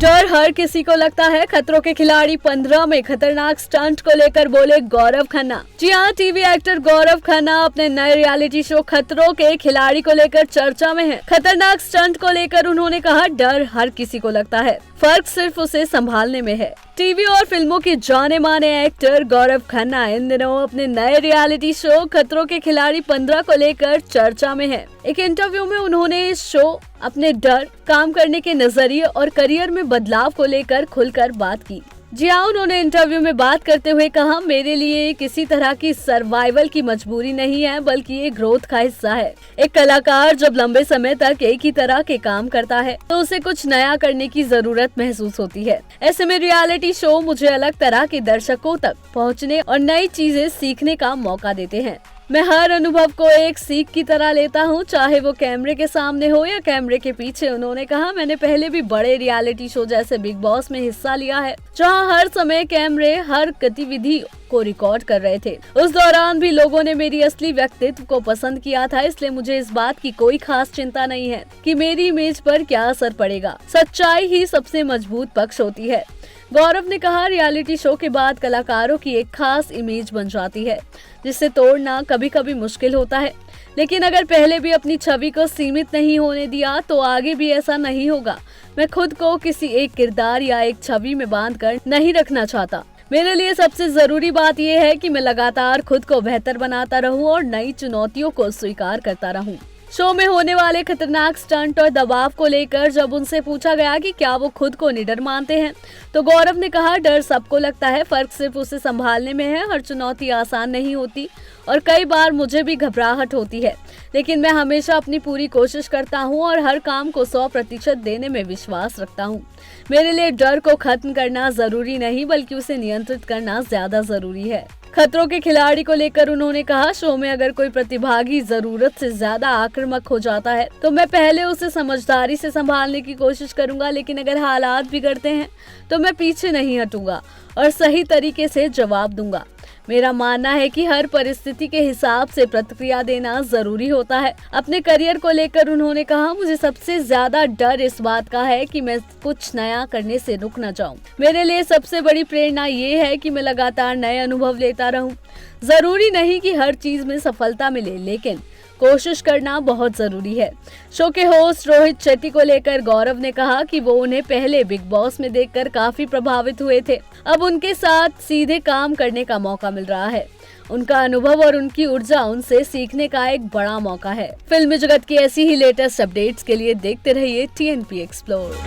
डर हर किसी को लगता है। खतरों के खिलाड़ी 15 में खतरनाक स्टंट को लेकर बोले गौरव खन्ना। जी हाँ, टीवी एक्टर गौरव खन्ना अपने नए रियलिटी शो खतरों के खिलाड़ी को लेकर चर्चा में हैं। खतरनाक स्टंट को लेकर उन्होंने कहा, डर हर किसी को लगता है, फर्क सिर्फ उसे संभालने में है। टीवी और फिल्मों के जाने माने एक्टर गौरव खन्ना इन दिनों अपने नए रियलिटी शो खतरों के खिलाड़ी 15 को लेकर चर्चा में है। एक इंटरव्यू में उन्होंने इस शो, अपने डर, काम करने के नजरिए और करियर में बदलाव को लेकर खुलकर बात की। जी हाँ, उन्होंने इंटरव्यू में बात करते हुए कहा, मेरे लिए किसी तरह की सर्वाइवल की मजबूरी नहीं है, बल्कि ये ग्रोथ का हिस्सा है। एक कलाकार जब लंबे समय तक एक ही तरह के काम करता है तो उसे कुछ नया करने की जरूरत महसूस होती है। ऐसे में रियलिटी शो मुझे अलग तरह के दर्शकों तक पहुँचने और नई चीजें सीखने का मौका देते हैं। मैं हर अनुभव को एक सीख की तरह लेता हूँ, चाहे वो कैमरे के सामने हो या कैमरे के पीछे। उन्होंने कहा, मैंने पहले भी बड़े रियलिटी शो जैसे बिग बॉस में हिस्सा लिया है, जहाँ हर समय कैमरे हर गतिविधि को रिकॉर्ड कर रहे थे। उस दौरान भी लोगों ने मेरी असली व्यक्तित्व को पसंद किया था, इसलिए मुझे इस बात की कोई खास चिंता नहीं है कि मेरी इमेज पर क्या असर पड़ेगा। सच्चाई ही सबसे मजबूत पक्ष होती है। गौरव ने कहा, रियलिटी शो के बाद कलाकारों की एक खास इमेज बन जाती है, जिसे तोड़ना कभी कभी मुश्किल होता है। लेकिन अगर पहले भी अपनी छवि को सीमित नहीं होने दिया तो आगे भी ऐसा नहीं होगा। मैं खुद को किसी एक किरदार या एक छवि में बांधकर नहीं रखना चाहता। मेरे लिए सबसे जरूरी बात यह है कि मैं लगातार खुद को बेहतर बनाता रहूं और नई चुनौतियों को स्वीकार करता रहूं। शो में होने वाले खतरनाक स्टंट और दबाव को लेकर जब उनसे पूछा गया कि क्या वो खुद को निडर मानते हैं, तो गौरव ने कहा, डर सबको लगता है, फर्क सिर्फ उसे संभालने में है। हर चुनौती आसान नहीं होती और कई बार मुझे भी घबराहट होती है, लेकिन मैं हमेशा अपनी पूरी कोशिश करता हूँ और हर काम को 100% देने में विश्वास रखता हूँ। मेरे लिए डर को खत्म करना जरूरी नहीं, बल्कि उसे नियंत्रित करना ज्यादा जरूरी है। खतरों के खिलाड़ी को लेकर उन्होंने कहा, शो में अगर कोई प्रतिभागी जरूरत से ज्यादा आक्रामक हो जाता है तो मैं पहले उसे समझदारी से संभालने की कोशिश करूंगा, लेकिन अगर हालात बिगड़ते हैं तो मैं पीछे नहीं हटूंगा और सही तरीके से जवाब दूंगा। मेरा मानना है कि हर परिस्थिति के हिसाब से प्रतिक्रिया देना जरूरी होता है। अपने करियर को लेकर उन्होंने कहा, मुझे सबसे ज्यादा डर इस बात का है कि मैं कुछ नया करने से रुक न जाऊं। मेरे लिए सबसे बड़ी प्रेरणा ये है कि मैं लगातार नए अनुभव लेता रहूं। जरूरी नहीं कि हर चीज में सफलता मिले, लेकिन कोशिश करना बहुत जरूरी है। शो के होस्ट रोहित शेट्टी को लेकर गौरव ने कहा कि वो उन्हें पहले बिग बॉस में देखकर काफी प्रभावित हुए थे। अब उनके साथ सीधे काम करने का मौका मिल रहा है। उनका अनुभव और उनकी ऊर्जा उनसे सीखने का एक बड़ा मौका है। फिल्मी जगत की ऐसी ही लेटेस्ट अपडेट्स के लिए देखते रहिए TNP एक्सप्लोर।